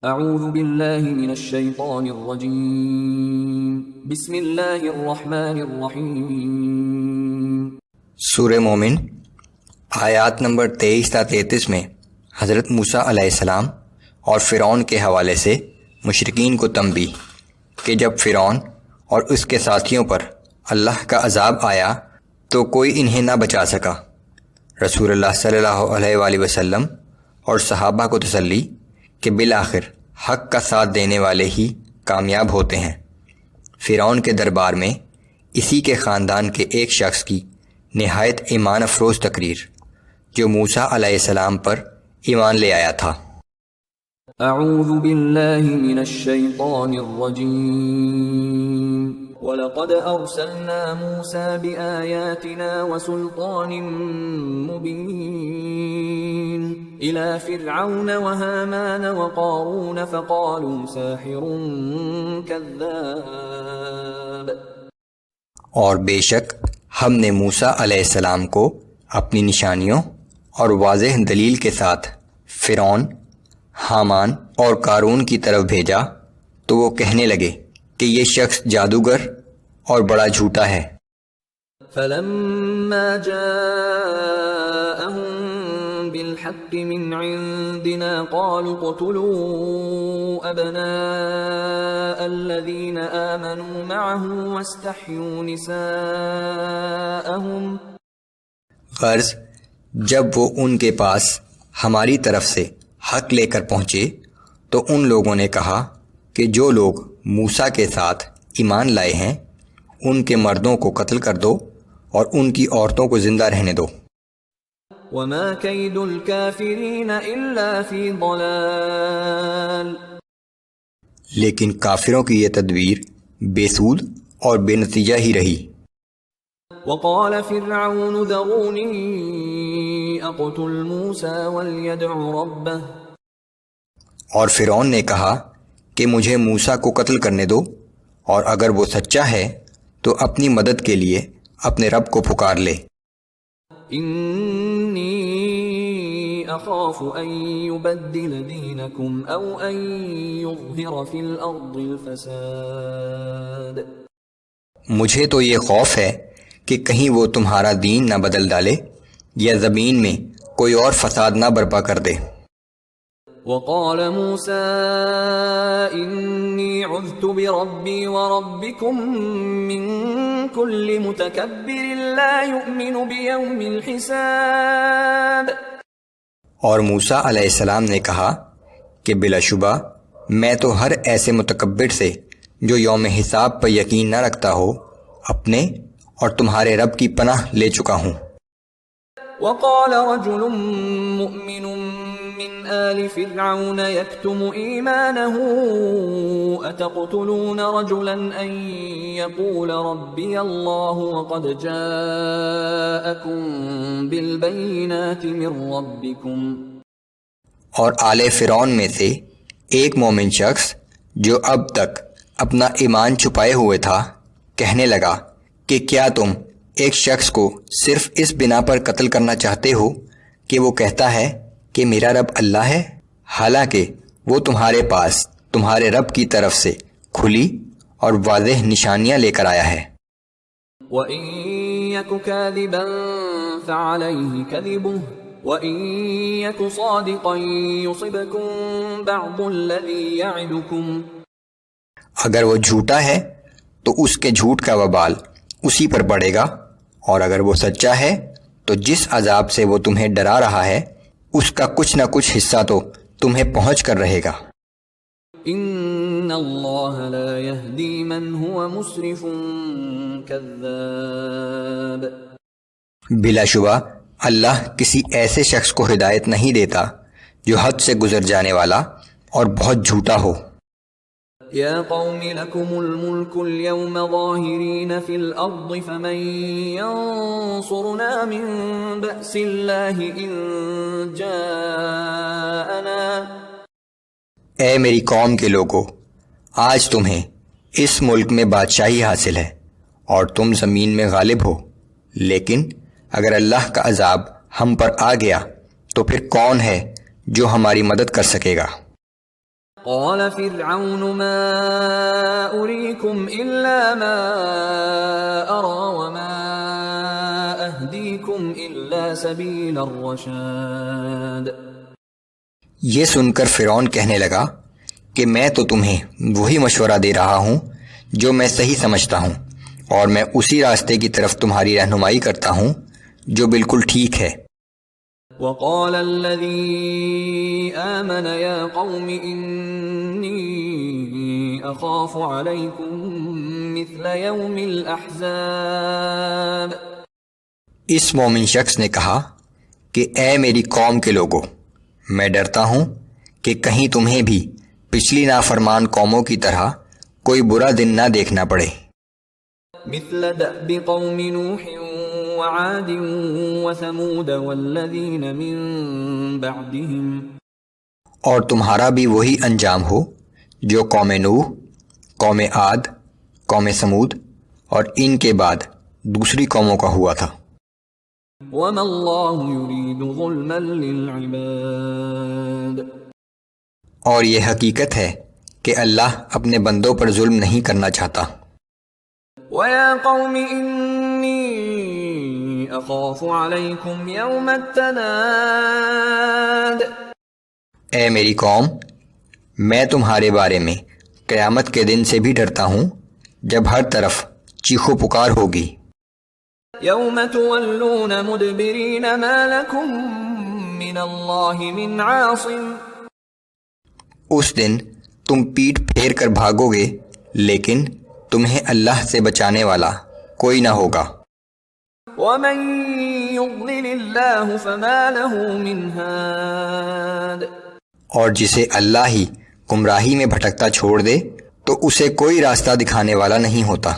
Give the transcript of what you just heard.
اعوذ باللہ من الشیطان الرجیم بسم اللہ الرحمن الرحیم۔ سورہ مومن آیات نمبر 23 تا 33 میں حضرت موسیٰ علیہ السلام اور فرعون کے حوالے سے مشرکین کو تنبیہ کہ جب فرعون اور اس کے ساتھیوں پر اللہ کا عذاب آیا تو کوئی انہیں نہ بچا سکا۔ رسول اللہ صلی اللہ علیہ وآلہ وسلم اور صحابہ کو تسلی کہ بالآخر حق کا ساتھ دینے والے ہی کامیاب ہوتے ہیں۔ فرعون کے دربار میں اسی کے خاندان کے ایک شخص کی نہایت ایمان افروز تقریر جو موسیٰ علیہ السلام پر ایمان لے آیا تھا۔ اعوذ باللہ من الشیطان الرجیم وَلَقَدْ أَرْسَلْنَا مُوسَى بِآيَاتِنَا وَسُلْطَانٍ مُبِينٍ إِلَى فِرْعَوْنَ وَهَامَانَ وَقَارُونَ فَقَالُوا سَاحِرٌ كَذَّابٌ۔ اور بے شک ہم نے موسیٰ علیہ السلام کو اپنی نشانیوں اور واضح دلیل کے ساتھ فرعون، حامان اور قارون کی طرف بھیجا تو وہ کہنے لگے کہ یہ شخص جادوگر اور بڑا جھوٹا ہے۔ فَلَمَّا جَاءَهُم بِالْحَقِّ مِنْ عِنْدِنَا قَالُوا اقْتُلُوا أَبْنَاءَ الَّذِينَ آمَنُوا مَعَهُ وَاسْتَحْيُوا نِسَاءَهُمْ۔ غرض جب وہ ان کے پاس ہماری طرف سے حق لے کر پہنچے تو ان لوگوں نے کہا کہ جو لوگ موسیٰ کے ساتھ ایمان لائے ہیں ان کے مردوں کو قتل کر دو اور ان کی عورتوں کو زندہ رہنے دو۔ وَمَا كَيْدُ الْكَافِرِينَ إِلَّا فِي ضَلَالٍ۔ لیکن کافروں کی یہ تدبیر بے سود اور بے نتیجہ ہی رہی۔ وَقَالَ فِرْعَوْنُ ذَرُونِي أَقْتُلْ مُوسَى وَلْيَدْعُ رَبَّهُ۔ اور فرعون نے کہا کہ مجھے موسیٰ کو قتل کرنے دو اور اگر وہ سچا ہے تو اپنی مدد کے لیے اپنے رب کو پکار لے۔ انی اخاف ان یبدل دینکم او ان یظہر فی الارض الفساد۔ مجھے تو یہ خوف ہے کہ کہیں وہ تمہارا دین نہ بدل ڈالے یا زمین میں کوئی اور فساد نہ برپا کر دے۔ وقال موسى إني عذت بربي وربكم من كل متكبر لا يؤمن بيوم الحساب۔ اور موسیٰ علیہ السلام نے کہا کہ بلا شبہ میں تو ہر ایسے متکبر سے جو یوم حساب پر یقین نہ رکھتا ہو اپنے اور تمہارے رب کی پناہ لے چکا ہوں۔ وقال رجل مؤمن من آل فرعون يكتم إيمانه أتقتلون رجلا أن يقول ربي الله وقد جاءكم بالبينات من ربكم۔ اور آل فرعون میں سے ایک مومن شخص جو اب تک اپنا ایمان چھپائے ہوئے تھا کہنے لگا کہ کیا تم ایک شخص کو صرف اس بنا پر قتل کرنا چاہتے ہو کہ وہ کہتا ہے کہ میرا رب اللہ ہے، حالانکہ وہ تمہارے پاس تمہارے رب کی طرف سے کھلی اور واضح نشانیاں لے کر آیا ہے۔ وَإِن يَكُ كَاذِبًا فَعَلَيْهِ كَذِبُهُ وَإِن يَكُ صَادِقًا يُصِبْكُم بَعْضُ الَّذِي يَعِدُكُمْ۔ اگر وہ جھوٹا ہے تو اس کے جھوٹ کا وبال اسی پر پڑے گا، اور اگر وہ سچا ہے تو جس عذاب سے وہ تمہیں ڈرا رہا ہے اس کا کچھ نہ کچھ حصہ تو تمہیں پہنچ کر رہے گا۔ ان اللہ لا یہدی من هو مسرف کذاب۔ بلا شبہ اللہ کسی ایسے شخص کو ہدایت نہیں دیتا جو حد سے گزر جانے والا اور بہت جھوٹا ہو۔ یا قوم لکم الملک اليوم ظاہرین فی الارض فمن ینصرنا من بأس اللہ ان جاءنا۔ اے میری قوم کے لوگو، آج تمہیں اس ملک میں بادشاہی حاصل ہے اور تم زمین میں غالب ہو، لیکن اگر اللہ کا عذاب ہم پر آ گیا تو پھر کون ہے جو ہماری مدد کر سکے گا؟ قال فرعون ما أريكم إلا ما أرى وما أهديكم إلا سبيل الرشاد. یہ سن کر فرعون کہنے لگا کہ میں تو تمہیں وہی مشورہ دے رہا ہوں جو میں صحیح سمجھتا ہوں، اور میں اسی راستے کی طرف تمہاری رہنمائی کرتا ہوں جو بالکل ٹھیک ہے. وقال الذي آمن يا قوم إني أخاف عليكم مثل يوم الأحزاب. اس مومن شخص نے کہا کہ اے میری قوم کے لوگوں، میں ڈرتا ہوں کہ کہیں تمہیں بھی پچھلی نافرمان قوموں کی طرح کوئی برا دن نہ دیکھنا پڑے. مثل دأب قوم نوح وعاد وثمود والذین من بعدهم. اور تمہارا بھی وہی انجام ہو جو قوم نوح، قوم عاد، قوم سمود اور ان کے بعد دوسری قوموں کا ہوا تھا. وما اللہ یرید ظلما للعباد. اور یہ حقیقت ہے کہ اللہ اپنے بندوں پر ظلم نہیں کرنا چاہتا. وَيَا قَوْمِ إِنِّي أَخَافُ عَلَيْكُمْ يَوْمَ التَّنَادِ. اے میری قوم، میں تمہارے بارے میں قیامت کے دن سے بھی ڈرتا ہوں جب ہر طرف چیخو پکار ہوگی. يَوْمَ تُوَلُّونَ مُدْبِرِينَ مَا لَكُمْ مِنَ اللَّهِ مِنْ عَاصِمٍ. اس دن تم پیٹھ پھیر کر بھاگو گے، لیکن تمہیں اللہ سے بچانے والا کوئی نہ ہوگا. وَمَن يُضْلِلِ اللَّهُ فَمَا لَهُ مِنْ هَادٍ. اور جسے اللہ ہی گمراہی میں بھٹکتا چھوڑ دے تو اسے کوئی راستہ دکھانے والا نہیں ہوتا.